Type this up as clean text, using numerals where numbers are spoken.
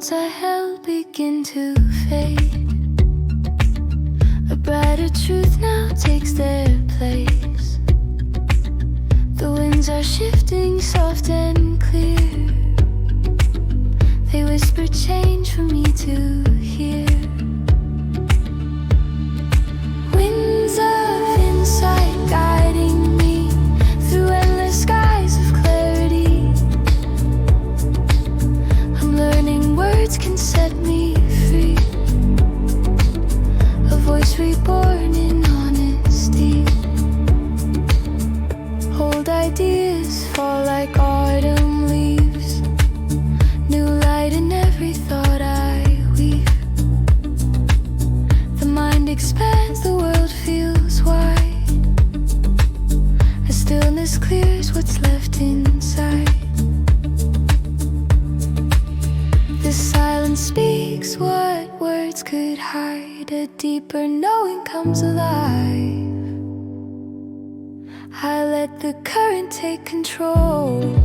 thoughts I held begin to fade. A brighter truth now takes their place. The winds are shifting soft and clear. They whisper change for me to hear. Winds of insight guiding me through endless skies of clarity. I'm learning words can set me free. A voice reborn in honesty. Old ideas fall like autumn leaves. New light in every thought I weave. The mind expands, the world feels wide. As stillness clears what's left inside. The silence speaks what words could hide. A deeper knowing comes alive. I let the current take control.